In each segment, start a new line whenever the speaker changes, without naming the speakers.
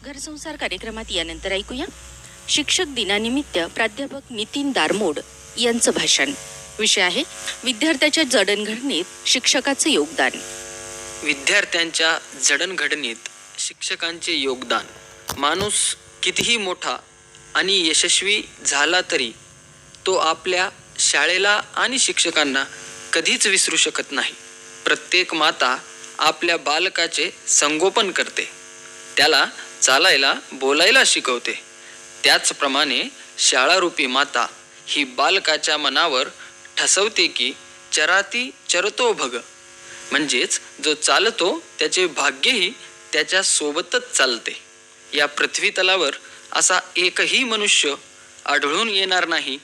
घरसंसार कार्यक्रमात यानंतर ऐकूया शिक्षक दिनानिमित्त प्राध्यापक नितीन दारमोड यांचं भाषण. विषय आहे विद्यार्थ्याच्या जडणघडणीत शिक्षकाचे योगदान.
विद्यार्थ्यांच्या जडणघडणीत शिक्षकांचे योगदान. माणूस कितीही मोठा आणि यशस्वी झाला तरी तो आपल्या शाळेला आणि शिक्षकांना कधीच विसरू शकत नाही. प्रत्येक माता आपल्या बालकाचे संगोपन करते, त्याला चालायला बोलायला शिकवते. त्याचप्रमाणे शाळारूपी माता ही बालकाच्या मनावर ठसवते की चराती चरतो भग, म्हणजेच जो चालतो त्याचे भाग्यही त्याच्या सोबतच चालते. या पृथ्वीतलावर असा एकही मनुष्य आढळून येणार नाही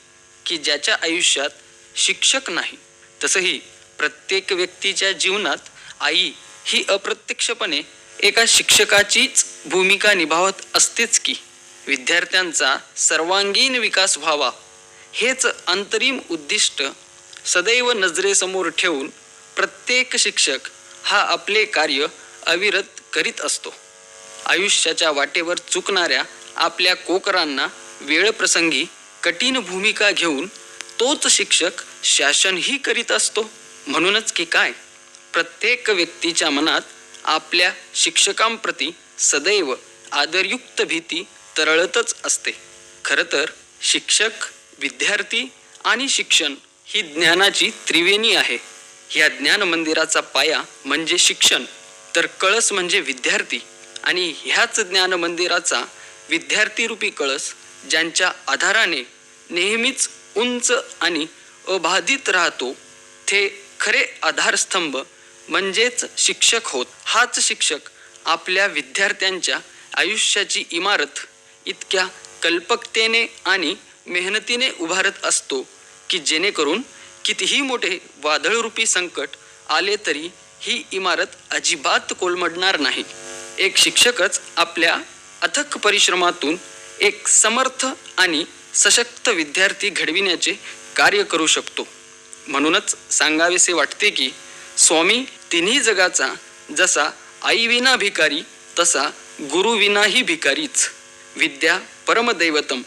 की ज्याच्या आयुष्यात शिक्षक नाही. तसंही प्रत्येक व्यक्तीच्या जीवनात आई ही अप्रत्यक्षपणे एका शिक्षकाचीच भूमिका निभावत असतेच की. विद्यार्थ्यांचा सर्वांगीण विकास व्हावा हेच अंतरिम उद्दिष्ट सदैव नजरेसमोर ठेवून प्रत्येक शिक्षक हा आपले कार्य अविरत करीत असतो. आयुष्याच्या वाटेवर चुकणाऱ्या आपल्या कोकरांना वेळप्रसंगी कठीण भूमिका घेऊन तोच शिक्षक शासनही करीत असतो. म्हणूनच की काय, प्रत्येक व्यक्तीच्या मनात आपल्या शिक्षकांप्रती सदैव आदरयुक्त भीती तरळतच असते. खरं तर शिक्षक, विद्यार्थी आणि शिक्षण ही ज्ञानाची त्रिवेणी आहे. ह्या ज्ञान मंदिराचा पाया म्हणजे शिक्षण, तर कळस म्हणजे विद्यार्थी. आणि ह्याच ज्ञान मंदिराचा विद्यार्थीरूपी कळस ज्यांच्या आधाराने नेहमीच उंच आणि अबाधित राहतो ते खरे आधारस्तंभ म्हणजेच शिक्षक होत. हाच शिक्षक आपल्या विद्यार्थ्यांच्या आयुष्याची इमारत इतक्या कल्पकतेने आणि मेहनतीने उभारत असतो की जेणेकरून कितीही मोठे वादळरूपी संकट आले तरी ही इमारत अजिबात कोलमडणार नाही. एक शिक्षकच आपल्या अथक परिश्रमातून एक समर्थ आणि सशक्त विद्यार्थी घडविण्याचे कार्य करू शकतो. म्हणूनच सांगावेसे वाटते की स्वामी तिन्ही जगाचा जसा आईविना भिकारी तसा गुरुविनाही भिकारीच. विद्या परमदैवतम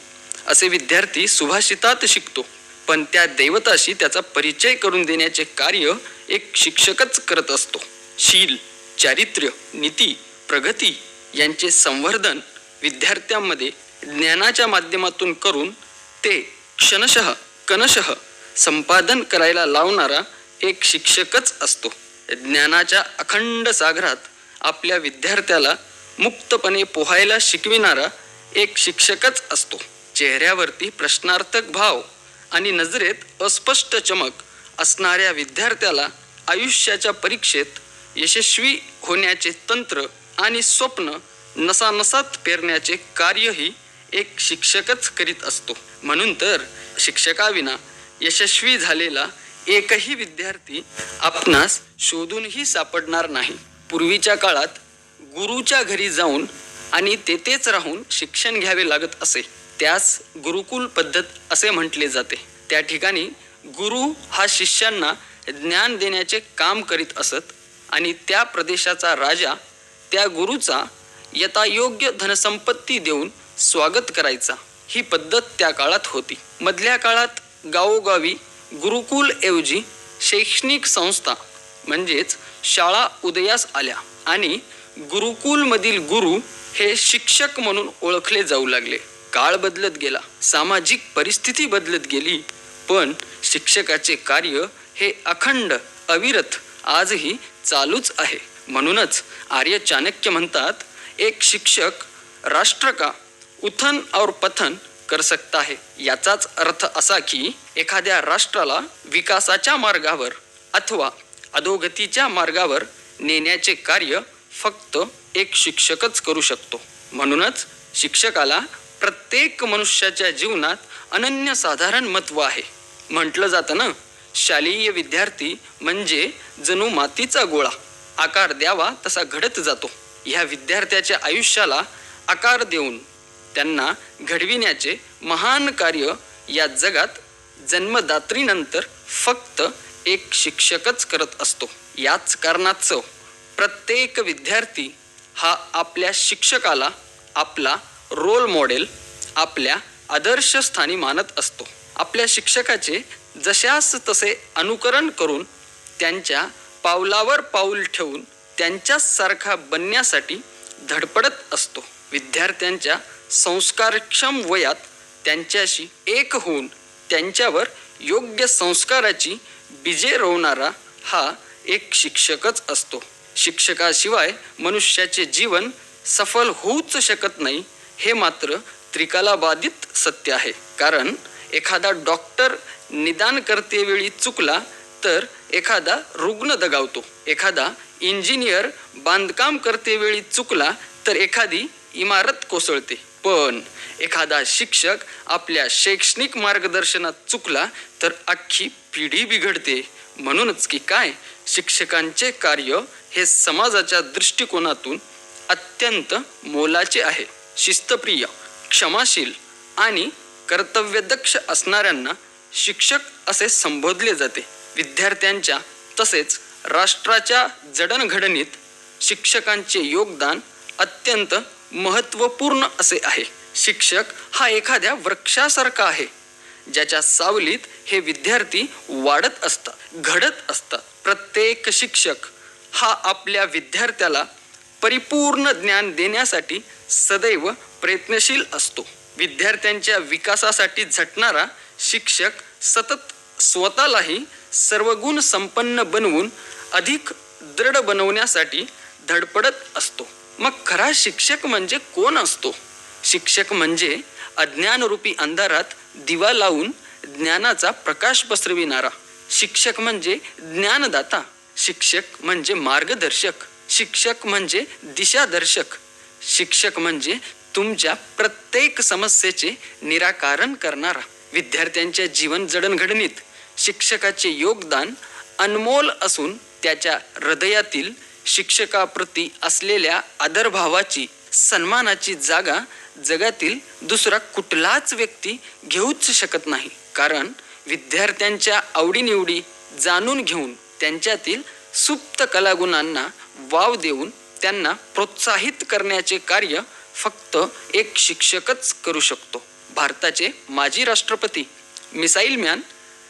असे विद्यार्थी सुभाषितात शिकतो, पण त्या दैवताशी त्याचा परिचय करून देण्याचे कार्य एक शिक्षकच करत असतो. शील, चारित्र्य, नीती, प्रगती यांचे संवर्धन विद्यार्थ्यांमध्ये ज्ञानाच्या माध्यमातून करून ते क्षणशः कणशः संपादन करायला लावणारा एक शिक्षकच असतो. ज्ञानाच्या अखंड सागरात आपल्या विद्यार्थ्याला मुक्तपणे पोहायला शिकविणारा एक शिक्षकच असतो. चेहऱ्यावरती प्रश्नार्थक भाव आणि नजरेत अस्पष्ट चमक असणाऱ्या विद्यार्थ्याला आयुष्याच्या परीक्षेत यशस्वी होण्याचे तंत्र आणि स्वप्न नसानसात पेरण्याचे कार्यही एक शिक्षकच करीत असतो. म्हणून तर शिक्षकाविना यशस्वी झालेला एकही विद्यार्थी आपणास शोधूनही सापडणार नाही. पूर्वीच्या काळात गुरुच्या घरी जाऊन आणि तेथेच राहून शिक्षण घ्यावे लागत असे. त्यास गुरुकुल पद्धत असे म्हटले जाते. त्या ठिकाणी गुरु हा शिष्यांना ज्ञान देण्याचे काम करीत असत आणि त्या प्रदेशाचा राजा त्या गुरुचा यथायोग्य धनसंपत्ती देऊन स्वागत करायचा. ही पद्धत त्या काळात होती. मधल्या काळात गावोगावी गुरुकुल ऐवजी शैक्षणिक संस्था म्हणजेच शाळा उदयास आल्या आणि गुरुकुलमधील गुरु हे शिक्षक म्हणून ओळखले जाऊ लागले. काळ बदलत गेला, सामाजिक परिस्थिती बदलत गेली, पण शिक्षकाचे कार्य हे अखंड अविरत आजही चालूच आहे. म्हणूनच आर्य चाणक्य म्हणतात, एक शिक्षक राष्ट्र का उथन और पथन कर सकता है. याचाच अर्थ असा की एखाद्या राष्ट्राला विकासाच्या मार्गावर अथवा अधोगतीच्या मार्गावर नेण्याचे कार्य फक्त एक शिक्षकच करू शकतो. म्हणूनच शिक्षकाला प्रत्येक मनुष्याच्या जीवनात अनन्यसाधारण महत्त्व आहे. म्हटलं जातं ना, शालेय विद्यार्थी म्हणजे जणू मातीचा गोळा, आकार द्यावा तसा घडत जातो. ह्या विद्यार्थ्याच्या आयुष्याला आकार देऊन त्यांना घडविण्याचे महान कार्य या जगात जन्मदात्रीनंतर फक्त एक शिक्षकच करत असतो. याच कारणाचं प्रत्येक विद्यार्थी हा आपल्या शिक्षकाला आपला रोल मॉडेल, आपल्या आदर्श स्थानी मानत असतो. आपल्या शिक्षकाचे जशास तसे अनुकरण करून, त्यांच्या पावलावर पाऊल ठेवून त्यांच्यासारखा बनण्यासाठी धडपडत असतो. विद्यार्थ्यांच्या संस्कारक्षम वयात त्यांच्याशी एक होऊन त्यांच्यावर योग्य संस्काराची बीजे रोवणारा हा एक शिक्षकच असतो. शिक्षकाशिवाय मनुष्याचे जीवन सफल होऊच शकत नाही, हे मात्र त्रिकालाबाधित सत्य आहे. कारण एखादा डॉक्टर निदान करतेवेळी चुकला तर एखादा रुग्ण दगावतो. एखादा इंजिनियर बांधकाम करतेवेळी चुकला तर एखादी इमारत कोसळते. पण एखादा शिक्षक आपल्या शैक्षणिक मार्गदर्शनात चुकला तर अख्खी पिढी बिघडते. म्हणूनच की काय, शिक्षकांचे कार्य हे समाजाच्या दृष्टिकोनातून अत्यंत मोलाचे आहे. शिस्तप्रिय, क्षमाशील आणि कर्तव्यदक्ष असणाऱ्यांना शिक्षक असे संबोधले जाते. विद्यार्थ्यांच्या तसेच राष्ट्राच्या जडणघडणीत शिक्षकांचे योगदान अत्यंत महत्त्वपूर्ण असे आहे. शिक्षक हा एखाद्या वृक्षासारखा आहे, ज्याच्या सावलीत हे विद्यार्थी वाढत असतात, घडत असतात. प्रत्येक शिक्षक हा आपल्या विद्यार्थ्याला परिपूर्ण ज्ञान देण्यासाठी सदैव प्रयत्नशील असतो. विद्यार्थ्यांच्या विकासासाठी झटणारा शिक्षक सतत स्वतःलाही सर्वगुण संपन्न बनवून अधिक दृढ बनवण्यासाठी धडपडत असतो. मग खरा शिक्षक म्हणजे कोण असतो? शिक्षक म्हणजे अज्ञानरूपी अंधारात दिवा लावून ज्ञानाचा प्रकाश पसरविणारा. शिक्षक म्हणजे ज्ञानदाता. शिक्षक म्हणजे मार्गदर्शक. शिक्षक म्हणजे दिशादर्शक. शिक्षक म्हणजे तुमच्या प्रत्येक समस्येचे निराकरण करणारा. विद्यार्थ्यांच्या जीवन जडणघडणीत शिक्षकाचे योगदान अनमोल असून त्याच्या हृदयातील शिक्षकाप्रती असलेल्या आदरभावाची, सन्मानाची जागा जगातील दुसरा कुठलाच व्यक्ती घेऊच शकत नाही. कारण विद्यार्थ्यांच्या आवडीनिवडी जाणून घेऊन त्यांच्यातील सुप्त कलागुणांना वाव देऊन त्यांना प्रोत्साहित करण्याचे कार्य फक्त एक शिक्षकच करू शकतो. भारताचे माजी राष्ट्रपती, missile man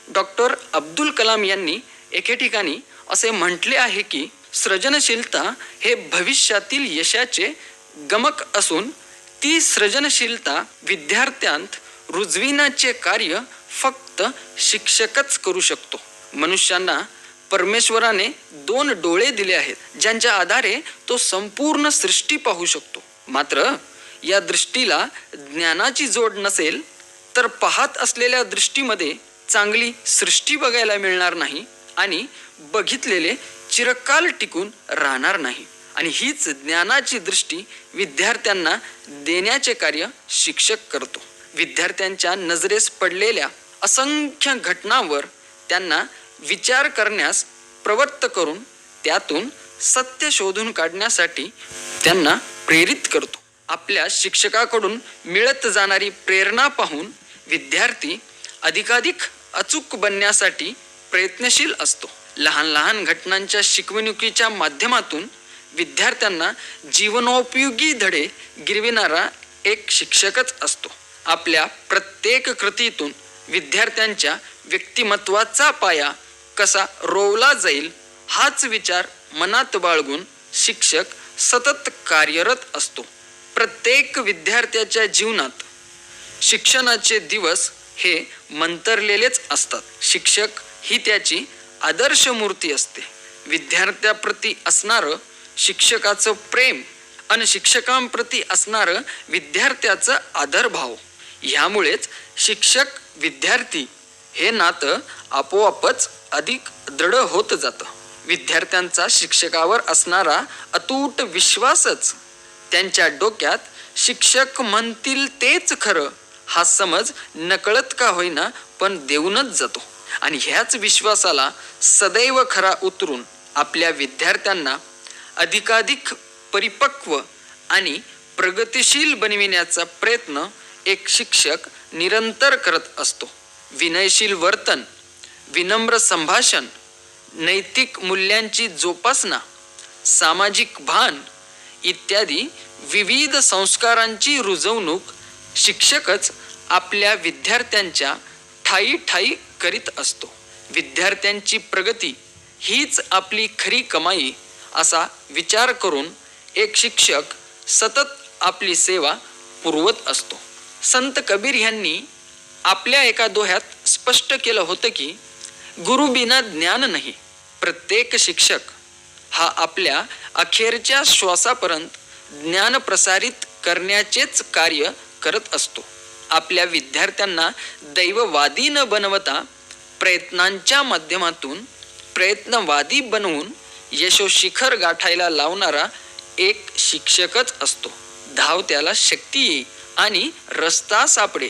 doctor Abdul Kalam यांनी एके ठिकाणी असे म्हटले आहे की सृजनशीलता हे भविष्यातील यशाचे गमक असून ती सृजनशीलता विद्यार्थ्यांत रुजविण्याचे कार्य फक्त शिक्षकच करू शकतो. मनुष्यांना परमेश्वराने 2 डोळे दिले आहेत, ज्यांच्या आधारे तो संपूर्ण सृष्टी पाहू शकतो. मात्र या दृष्टीला ज्ञानाची जोड नसेल तर पाहत असलेल्या दृष्टीमध्ये चांगली सृष्टी बघायला मिळणार नाही आणि बघितलेले चिरकाल टिकून राहणार नाही. आणि हीच ज्ञानाची दृष्टी विद्यार्थ्यांना देण्याचे कार्य शिक्षक करतो. विद्यार्थ्यांच्या नजरेस पडलेल्या असंख्य घटनांवर त्यांना विचार करण्यास प्रवृत्त करून त्यातून सत्य शोधून काढण्यासाठी त्यांना प्रेरित करतो. आपल्या शिक्षकाकडून मिळत जाणारी प्रेरणा पाहून विद्यार्थी अधिकाधिक अचूक बनण्यासाठी प्रयत्नशील असतो. लहान लहान घटनांच्या शिकवणुकीच्या माध्यमातून विद्यार्थ्यांना जीवनोपयोगी धडे गिरविणारा एक शिक्षकच असतो. आपल्या प्रत्येक कृतीतून विद्यार्थ्यांच्या व्यक्तिमत्वाचा पाया कसा रोवला जाईल हाच विचार मनात बाळगून शिक्षक सतत कार्यरत असतो. प्रत्येक विद्यार्थ्याच्या जीवनात शिक्षणाचे दिवस हे मंतरलेलेच असतात. शिक्षक ही त्याची आदर्श मूर्ती असते. विद्यार्थ्याप्रती असणारं शिक्षकाचं प्रेम आणि शिक्षकांप्रती असणारं विद्यार्थ्याचं आदरभाव, ह्यामुळेच शिक्षक विद्यार्थी हे नातं आपोआपच अधिक दृढ होत जातं. विद्यार्थ्यांचा शिक्षकावर असणारा अतूट विश्वासच त्यांच्या डोक्यात शिक्षक म्हणतील तेच खरं हा समज नकळत का होईना पण देऊनच जातो. आणि ह्याच विश्वासाला सदैव खरा उतरून आपल्या विद्यार्थ्यांना अधिकाधिक परिपक्व आणि प्रगतिशील बनविण्याचा प्रयत्न एक शिक्षक निरंतर करत असतो. विनयशील वर्तन, विनम्र संभाषण, नैतिक मूल्यांची जोपासना, सामाजिक भान इत्यादी विविध संस्कारांची रुजवणूक शिक्षकच आपल्या विद्यार्थ्यांच्या ठायी ठायी करीत असतो. विद्यार्थ्यांची प्रगती हीच आपली खरी कमाई असा विचार करून एक शिक्षक सतत आपली सेवा पुरवत असतो. संत कबीर यांनी आपल्या एका दोह्यात स्पष्ट केलं होतं की गुरु बिना ज्ञान नाही. प्रत्येक शिक्षक हा आपल्या अखेरच्या श्वासापर्यंत ज्ञान प्रसारित करण्याचेच कार्य करत असतो. आपल्या विद्यार्थ्यांना दैववादी न बनवता प्रयत्नांच्या माध्यमातून प्रयत्नवादी बनवून यशोशिखर गाठायला लावणारा एक शिक्षकच असतो. धाव त्याला शक्ती येई आणि रस्ता सापडे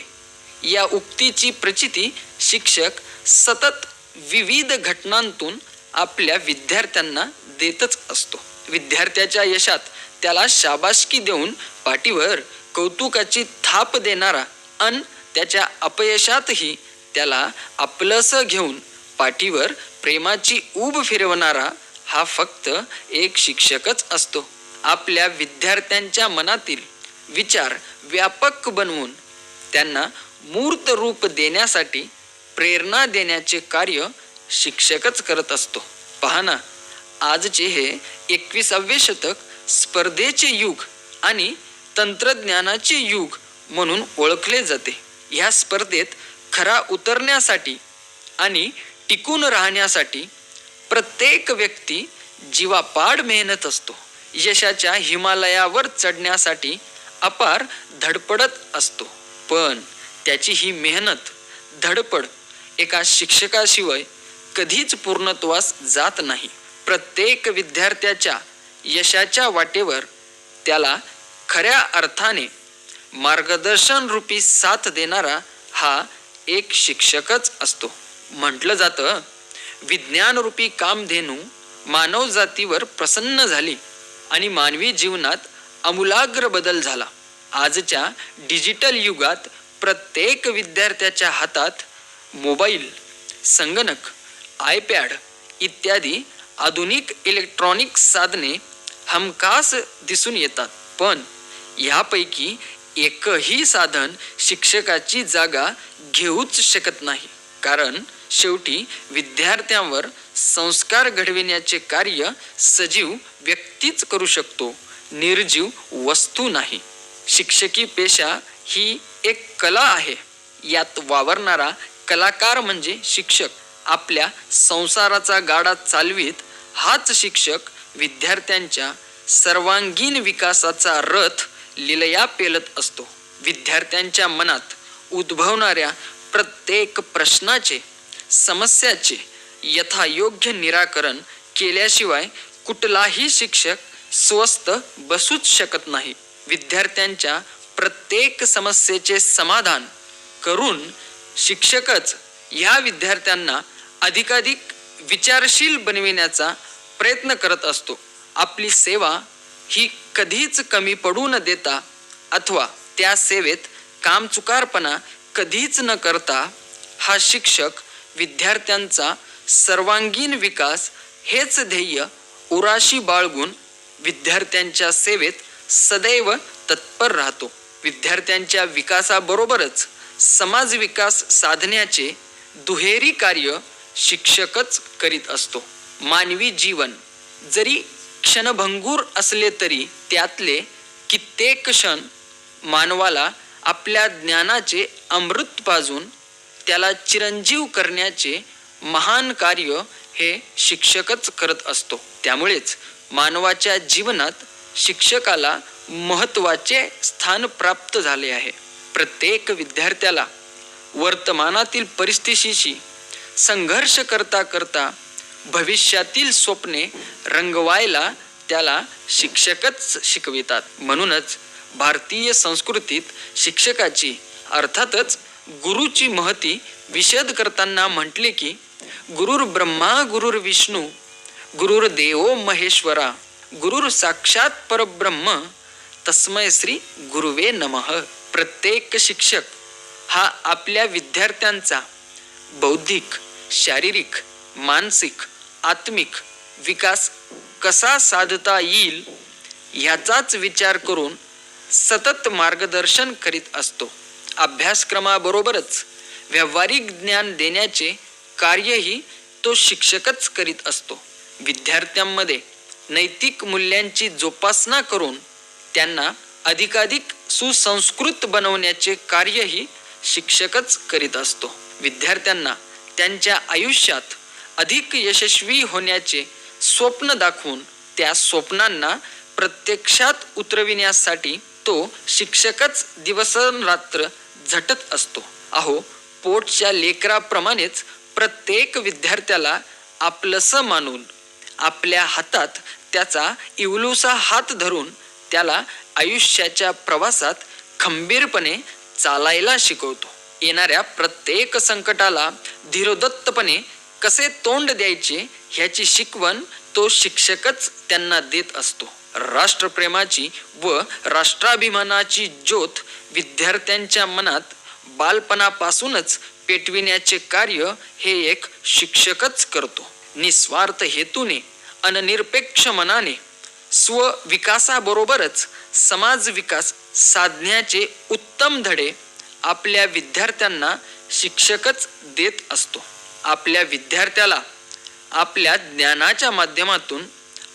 या उक्तीची प्रचिती शिक्षक सतत विविध घटनांतून आपल्या विद्यार्थ्यांना देतच असतो. विद्यार्थ्याच्या यशात त्याला शाबासकी देऊन पाठीवर कौतुकाची थाप देणारा अन त्याच्या अपयशातही त्याला आपलंसं घेऊन पाठीवर प्रेमाची ऊब फिरवणारा हा फक्त एक शिक्षकच असतो. आपल्या विद्यार्थ्यांच्या मनातील विचार व्यापक बनवून त्यांना मूर्त रूप देण्यासाठी प्रेरणा देण्याचे कार्य शिक्षकच करत असतो. पहा ना, आजचे हे 21वे शतक स्पर्धेचे युग आणि तंत्रज्ञानाचे युग म्हणून ओळखले जाते. ह्या स्पर्धेत खरा उतरण्यासाठी आणि टिकून राहण्यासाठी प्रत्येक व्यक्ती जीवापाड मेहनत असतो. यशाच्या हिमालयावर चढण्यासाठी अपार धडपडत असतो. पण त्याची ही मेहनत धडपड एका शिक्षकाशिवाय कधीच पूर्णत्वास जात नाही. प्रत्येक विद्यार्थ्याच्या यशाच्या वाटेवर त्याला खऱ्या अर्थाने मार्गदर्शन रूपी साथ देणारा हा एक शिक्षकच असतो. म्हटलं जातं, विज्ञान रूपी कामधेनू मानव जातीवर प्रसन्न झाली आणि मानवी जीवनात आमूलाग्र बदल झाला. आजच्या डिजिटल युगात प्रत्येक विद्यार्थ्याच्या हातात मोबाईल, संगणक, आयपॅड इत्यादी आधुनिक इलेक्ट्रॉनिक साधने हमखास दिसून येतात. पण यापैकी एकही साधन शिक्षकाची जागा घेऊच शकत नाही. कारण शेवटी विद्यार्थ्यांवर संस्कार घडविण्याचे कार्य सजीव व्यक्तीच करू शकतो, निर्जीव वस्तू नाही. शिक्षकी पेशा ही एक कला आहे. यात वावरणारा कलाकार म्हणजे शिक्षक. आपल्या संसाराचा गाडा चालवीत हाच शिक्षक विद्यार्थ्यांच्या सर्वांगीण विकासाचा रथ लीलया पेलत असतो. विद्यार्थ्यांच्या मनात उद्भवणाऱ्या प्रत्येक प्रश्नाचे, समस्याचे यथायोग्य निराकरण केल्याशिवाय कुठलाही शिक्षक स्वस्थ बसूच शकत नाही. विद्यार्थ्यांच्या प्रत्येक समस्येचे समाधान करून शिक्षकच या विद्यार्थ्यांना अधिकाधिक विचारशील बनविण्याचा प्रयत्न करत असतो. आपली सेवा ही कधीच कमी पडू न देता अथवा त्या सेवेत कामचुकारपणा कधीच न करता हा शिक्षक विद्यार्थ्यांचा सर्वांगीण विकास हेच ध्येय उराशी बाळगून विद्यार्थ्यांच्या सेवेत सदैव तत्पर राहतो. विद्यार्थ्यांच्या विकासाबरोबरच समाज विकास साधण्याचे दुहेरी कार्य शिक्षकच करीत असतो. मानवी जीवन जरी क्षणभंगूर असले तरी त्यातले कित्येक क्षण मानवाला आपल्या ज्ञानाचे अमृत पाजून त्याला चिरंजीव करण्याचे महान कार्य हे शिक्षकच करत असतो. त्यामुळेच मानवाच्या जीवनात शिक्षकाला महत्त्वाचे स्थान प्राप्त झाले आहे. प्रत्येक विद्यार्थ्याला वर्तमानातील परिस्थितीशी संघर्ष करता करता भविष्यातील स्वप्ने रंगवायला त्याला शिक्षकच शिकवितात. म्हणूनच भारतीय संस्कृतीत शिक्षकाची अर्थातच गुरुची महती विशद करताना म्हटले की गुरुर ब्रह्मा गुरुर विष्णू गुरुर देवो महेश्वरा गुरुर साक्षात परब्रह्म तस्मै श्री गुरुवे नमः. प्रत्येक शिक्षक हा आपल्या विद्यार्थ्यांचा बौद्धिक, शारीरिक, मानसिक, आत्मिक विकास कसा साधता येईल ह्याचाच विचार करून सतत मार्गदर्शन करीत असतो. अभ्यासक्रमाबरोबरच व्यावहारिक ज्ञान देण्याचे कार्यही तो शिक्षकच करीत असतो. विद्यार्थ्यांमध्ये नैतिक मूल्यांची जोपासना करून त्यांना अधिकाधिक सुसंस्कृत बनवण्याचे कार्यही शिक्षकच करीत असतो. विद्यार्थ्यांना त्यांच्या आयुष्यात अधिक यशस्वी होण्याचे स्वप्न दाखवून त्या स्वप्नांना प्रत्यक्षात उतरविण्यासाठी तो शिक्षकच दिवसरात्र झटत असतो. अहो, पोटच्या लेकराप्रमाणेच प्रत्येक विद्यार्थ्याला आपलंसं मानून आपल्या हातात त्याचा इवलूसा हात धरून त्याला आयुष्याच्या प्रवासात खंबीरपणे चालायला शिकवतो. येणाऱ्या प्रत्येक संकटाला धीरोदत्तपणे कसे तोंड द्यायचे ह्याची शिकवण तो शिक्षकच त्यांना देत असतो. राष्ट्रप्रेमाची व राष्ट्राभिमानाची ज्योत विद्यार्थ्यांच्या मनात बालपणापासूनच पेटविण्याचे कार्य हे एक शिक्षकच करतो. निस्वार्थ हेतूने अननिरपेक्ष मनाने स्वविकासाबरोबरच समाज विकास साधण्याचे उत्तम धडे आपल्या विद्यार्थ्यांना शिक्षकच देत असतो. आपल्या विद्यार्थ्याला आपल्या ज्ञानाच्या माध्यमातून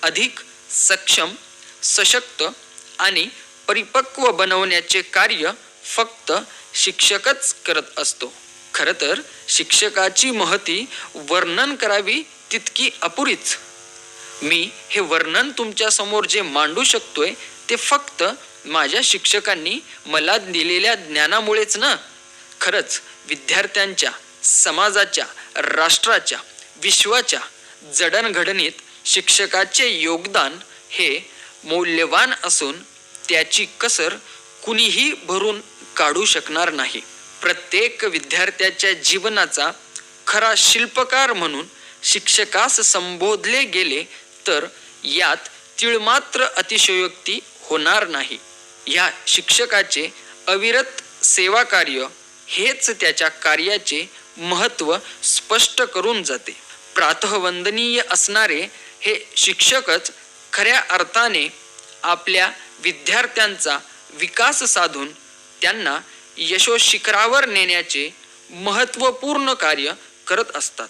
अधिक सक्षम, सशक्त आणि परिपक्व बनवण्याचे कार्य फक्त शिक्षकच करत असतो. खरं तर शिक्षकाची महती वर्णन करावी तितकी अपुरीच. मी हे वर्णन तुमच्या समोर जे मांडू शकतोय ते फक्त माझ्या शिक्षकांनी मला दिलेल्या ज्ञानामुळेच ना. खरंच विद्यार्थ्यांच्या, समाजाच्या, राष्ट्राच्या, विश्वाच्या जडणघडणीत शिक्षकाचे योगदान हे मौल्यवान असून त्याची कसर कुणीही भरून काढू शकणार नाही. प्रत्येक विद्यार्थ्याच्या जीवनाचा खरा शिल्पकार म्हणून शिक्षकास संबोधले गेले तर यात तिळमात्र अतिशयोक्ती होणार नाही. या शिक्षकाचे अविरत सेवा कार्य हेच त्याच्या कार्याचे महत्त्व स्पष्ट करून जाते. प्रातःवंदनीय असणारे हे शिक्षकच खऱ्या अर्थाने आपल्या विद्यार्थ्यांचा विकास साधून त्यांना यशोशिखरावर नेण्याचे महत्त्वपूर्ण कार्य करत असतात.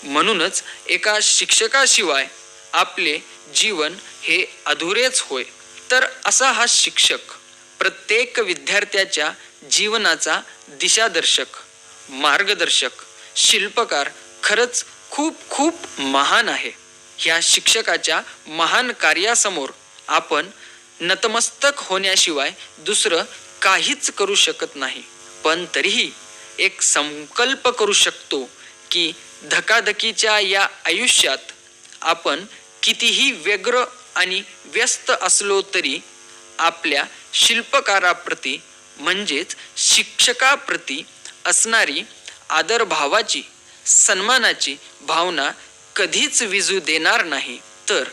म्हणूनच एका शिक्षकाशिवाय आपले जीवन हे अधुरेच होय. तर असा हा शिक्षक प्रत्येक विद्यार्थ्याच्या जीवनाचा दिशादर्शक, मार्गदर्शक, शिल्पकार खरंच खूप खूप महान आहे. ह्या शिक्षकाच्या महान कार्यासमोर आपण नतमस्तक होण्याशिवाय दुसरं काहीच करू शकत नाही. पण तरीही एक संकल्प करू शकतो की धकाधकीच्या या आयुष्यात आपण कितीही व्यग्र आणि व्यस्त असलो तरी आपल्या शिल्पकाराप्रती म्हणजेच शिक्षकाप्रती असणारी आदरभावाची, सन्मानाची भावना कधीच विझू देणार नाही. तर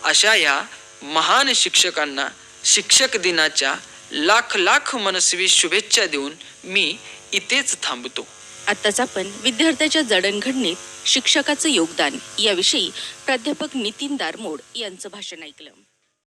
अशा या महान शिक्षकांना शिक्षक दिनाच्या लाख लाख मनस्वी शुभेच्छा देऊन मी इथेच थांबतो.
आत्ताच आपण विद्यार्थ्याच्या जडणघडणीत शिक्षकाचं योगदान याविषयी प्राध्यापक नितीन दारमोड यांचं भाषण ऐकलं.